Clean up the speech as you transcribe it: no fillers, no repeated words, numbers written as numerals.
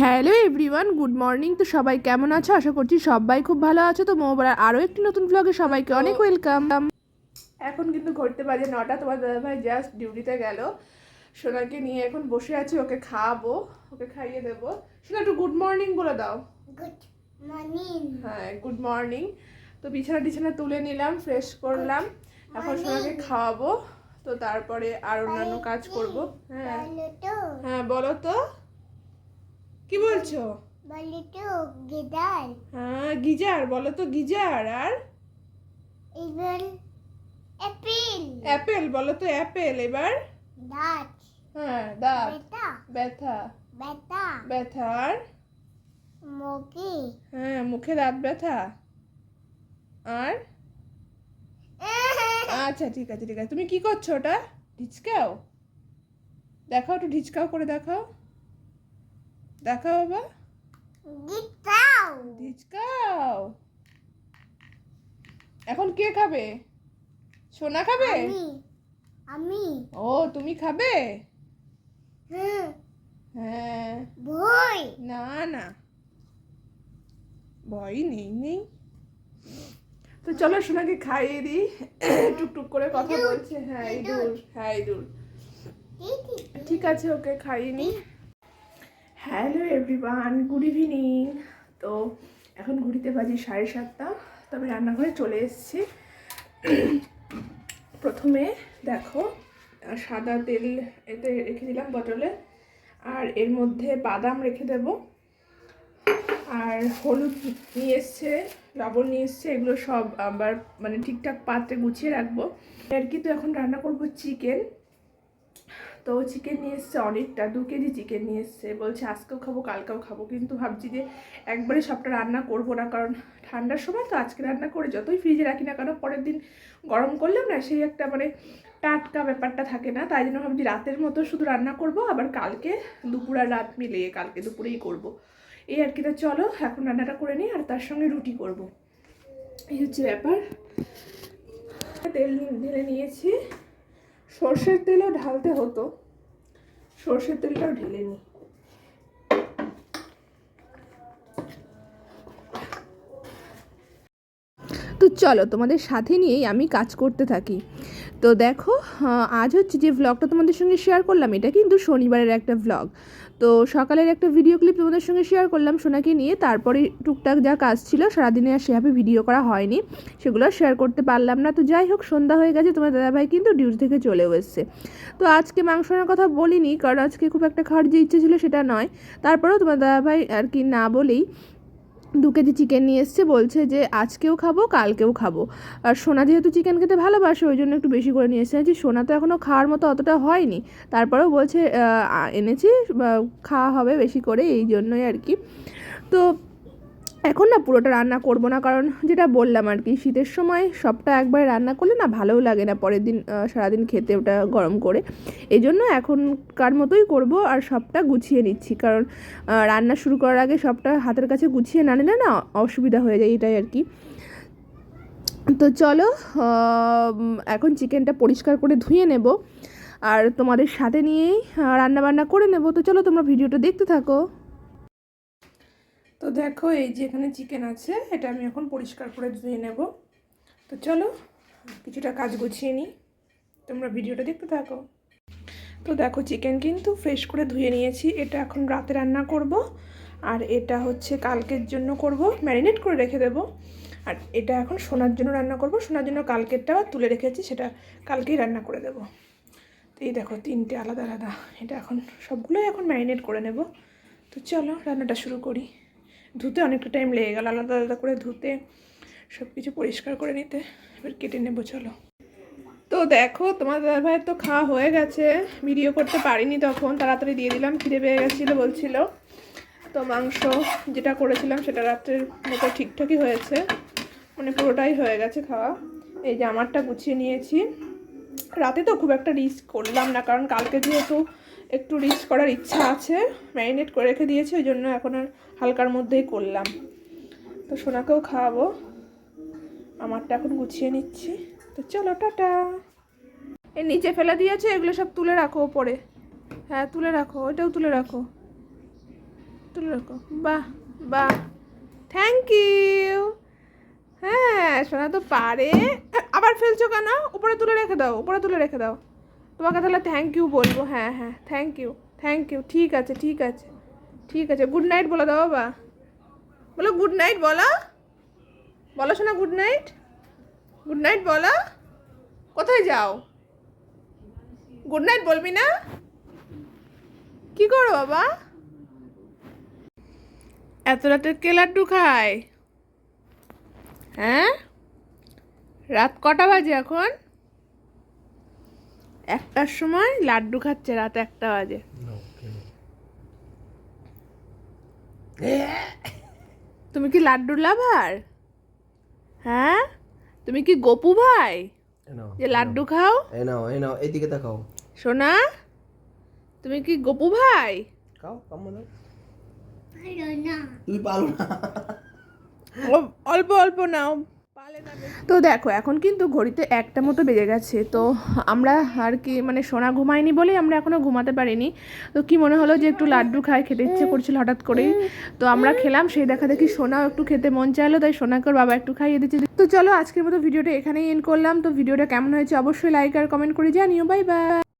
Hello everyone, good morning. তো সবাই কেমন আছো? আশা করছি সবাই খুব ভালো আছো। তো মোবাইল আরও একটি নতুন ব্লগে সবাইকে অনেক ওয়েলকাম। এখন কিন্তু ঘুরতে বাজে 9টা। তোমার দাদাভাই জাস্ট ডিউটিতে গেল। সোনাকে নিয়ে এখন বসে আছি, ওকে খাওয়াবো, ওকে খাইয়ে দেবো। সোনা একটু গুড মর্নিং বলে দাও। Good morning. হ্যাঁ, গুড মর্নিং। তো বিছানা তুলে নিলাম, ফ্রেশ করলাম। এখন সোনাকে খাওয়াবো, তো তারপরে আর অন্যান্য কাজ করব। হ্যাঁ হ্যাঁ, বলো তো কি বলছো? বলি তো গিটার। হ্যাঁ, গিজার বলো তো, গিজার। আর এবার অ্যাপেল। অ্যাপেল বলো তো, অ্যাপেল। এবার দাঁত। হ্যাঁ, দাঁত। ব্যথা। ব্যথা। ব্যথা। ব্যথা। আর মুখে। হ্যাঁ, মুখে দাঁত ব্যথা। আর আচ্ছা, ঠিক আছে ঠিক আছে। তুমি কি করছো? ওটা ঢিচকাও, দেখাও একটু, ঢিচকাও করে দেখাও, দেখাও বাবা, গিটার। ঢিচকাও। এখন কে খাবে? সোনা খাবে? আমি আমি ও, তুমি খাবে? হুম হ্যাঁ। বই। না না, ভয় নেই। তো চলো সোনাকে খাইয়ে দিই। টুকটুক করে কথা বলছে। হ্যাঁ, ইঁদুর। হ্যাঁ, ইঁদুর। ঠিক আছে, ওকে খাইয়ে নিই। Hello everyone, good evening. তো এখন ঘুরিতে বাজি 7:30। তো আমি রান্নাঘরে চলে এসেছি। প্রথমে দেখো, সাদা তেল এতে রেখে দিলাম বোতলে, আর এর মধ্যে বাদাম রেখে দেব, আর হলুদ নিয়ে এসছে, লবণ নিয়ে এসছে, এগুলো সব আবার মানে ঠিকঠাক পাত্রে গুছিয়ে রাখবো আর কি। তো এখন রান্না করবো চিকেন। তো চিকেন নিয়ে এসছে অনেকটা, 2 কেজি চিকেন নিয়ে এসছে। বলছে আজকেও খাবো কালকেও খাবো, কিন্তু ভাবছি যে একবারে সবটা রান্না করব না, কারণ ঠান্ডার সময় তো আজকে রান্না করে যতই ফ্রিজে রাখি না কেন, পরের দিন গরম করলেও না সেই একটা মানে টাটকা ব্যাপারটা থাকে না। তাই জন্য ভাবছি রাতের মতো শুধু রান্না করব, আবার কালকে দুপুর আর রাত মিলিয়ে কালকে দুপুরেই করব, এই আর কি। তো চলো এখন রান্নাটা করে নিই, আর তার সঙ্গে রুটি করব, এই হচ্ছে ব্যাপার। তেল ঢেলে নিয়েছি, সর্ষের তেলও ঢালতে হতো, সর্ষের তেলটাও ঢেলে নিই। তো চলো তোমাদের সাথে নিয়েই আমি কাজ করতে থাকি। তো দেখো, আজ হচ্ছে যে ভ্লগটা তোমাদের সঙ্গে শেয়ার করলাম, এটা কিন্তু শনিবারের একটা ভ্লগ। তো সকালের একটা ভিডিও ক্লিপ তোমাদের সঙ্গে শেয়ার করলাম সোনাকে নিয়ে, তারপরে টুকটাক যা কাজ ছিল সারাদিনে আর সেভাবে ভিডিও করা হয়নি, সেগুলো শেয়ার করতে পারলাম না। তো যাই হোক, সন্ধ্যা হয়ে গেছে, তোমার দাদাভাই কিন্তু ডিউটি থেকে চলেও এসছে। তো আজকে মাংস আনার কথা বলিনি, কারণ আজকে খুব একটা খাওয়ার যে ইচ্ছে ছিল সেটা নয়। তারপরেও তোমার দাদাভাই আর কি না বলেই 2 কেজি চিকেন নিয়ে এসছে, বলছে যে আজকেও খাবো কালকেও খাবো। আর সোনা যেহেতু চিকেন খেতে ভালোবাসে, ওই জন্য একটু বেশি করে নিয়ে এসেছি। সোনা তো এখনও খাওয়ার মতো অতটা হয়নি, তারপরেও বলছে এনেছি, খাওয়া হবে বেশি করে, এই জন্যই আর কি। তো এখন না পুরোটা রান্না করব না, কারণ যেটা বললাম আর কি, শীতের সময় সবটা একবার রান্না করলে না ভালোও লাগে না পরের দিন সারাদিন খেতে ওটা গরম করে। এই জন্য এখনকার মতোই করব, আর সবটা গুছিয়ে নিচ্ছি, কারণ রান্না শুরু করার আগে সবটা হাতের কাছে গুছিয়ে না নিলে না অসুবিধা হয়ে যায়, এটাই আর কি। তো চলো, এখন চিকেনটা পরিষ্কার করে ধুয়ে নেব, আর তোমাদের সাথে নিয়েই রান্নাবান্না করে নেব। তো চলো তোমরা ভিডিওটা দেখতে থাকো। তো দেখো, এই যে এখানে চিকেন আছে, এটা আমি এখন পরিষ্কার করে ধুয়ে নেব। তো চলো কিছুটা কাজ গুছিয়ে নিই, তোমরা ভিডিওটা দেখতে থাকো। তো দেখো, চিকেন কিন্তু ফ্রেশ করে ধুয়ে নিয়েছি, এটা এখন রাতে রান্না করব, আর এটা হচ্ছে কালকের জন্য করব, ম্যারিনেট করে রেখে দেব। আর এটা এখন সোনার জন্য রান্না করব, সোনার জন্য কালকেরটা তুলে রেখেছি, সেটা কালকেই রান্না করে দেব। তো এই দেখো, 3টে আলাদা আলাদা, এটা এখন সবগুলোই এখন ম্যারিনেট করে নেব। তো চলো রান্নাটা শুরু করি। ধুতে অনেকটা টাইম লেগে গেল, আলাদা আলাদা করে ধুতে, সব কিছু পরিষ্কার করে নিতে। এবার কেটে নেব, চলো। তো দেখো, তোমার দাদাভাইয়ের তো খাওয়া হয়ে গেছে, ভিডিও করতে পারিনি তখন, তাড়াতাড়ি দিয়ে দিলাম, খিদে পেয়ে গেছিলো বলছিল। তো মাংস যেটা করেছিলাম সেটা রাত্রের মতো ঠিকঠাকই হয়েছে, মানে পুরোটাই হয়ে গেছে খাওয়া। এই যে আমারটা গুছিয়ে নিয়েছি। রাতে তো খুব একটা রিস্ক করলাম না, কারণ কালকে যেহেতু একটু রিস্ক করার ইচ্ছা আছে, ম্যারিনেট করে রেখে দিয়েছি, ওই জন্য এখন আর হালকার মধ্যেই করলাম। তো সোনাকেও খাওয়াবো, আমারটা এখন গুছিয়ে নিচ্ছি। তো চলো, টাটা। এর নিচে ফেলে দিয়েছে, এগুলো সব তুলে রাখো ওপরে। হ্যাঁ, তুলে রাখো, ওইটাও তুলে রাখো। তুলে রাখো। বাহ বাহ, থ্যাংক ইউ। হ্যাঁ সোনা তো পারে। আবার ফেলছো কেন? উপরে তুলে রেখে দাও, উপরে তুলে রেখে দাও। তোমাকে তাহলে থ্যাংক ইউ বলবো। হ্যাঁ হ্যাঁ, থ্যাংক ইউ থ্যাংক ইউ। ঠিক আছে ঠিক আছে ঠিক আছে। গুড নাইট বলে দাও বাবা। বলো গুড নাইট, বলো বলো শোনা, গুড নাইট। গুড নাইট বলো। কোথায় যাও? গুড নাইট বলবি না? কি করো বাবা? এত রাতে কে লাড্ডু খায়? হ্যাঁ, রাত কটা বাজে এখন? 1টার সময় লাড্ডু খাচ্ছে, রাত 1টা বাজে। তুমি কি লাড্ডুর লাভার? হ্যাঁ, তুমি কি গপু ভাই যে লাড্ডু খাও? এই নাও এইদিকে তাকাও। সোনা, তুমি কি গপু ভাই? খাও কাম্মা দাও। ভালো না। তুমি পারো না। অল্প অল্প নাও। তো দেখো এখন কিন্তু ঘড়িতে 1টা মতো বেজে গেছে। তো আমরা আর কি মানে সোনা ঘুমায়নি বলেই আমরা এখনও ঘুমাতে পারিনি। তো কি মনে হলো যে একটু লাড্ডু খাই, খেতে ইচ্ছে করছিল হঠাৎ করেই। তো আমরা খেলাম, সেই দেখা দেখি সোনাও একটু খেতে মন চাইলো, তাই সোনাকে ওর বাবা একটু খাইয়ে দিচ্ছে। তো চলো আজকের মতো ভিডিওটা এখানেই এন্ড করলাম। তো ভিডিওটা কেমন হয়েছে অবশ্যই লাইক আর কমেন্ট করে জানিও। Bye bye.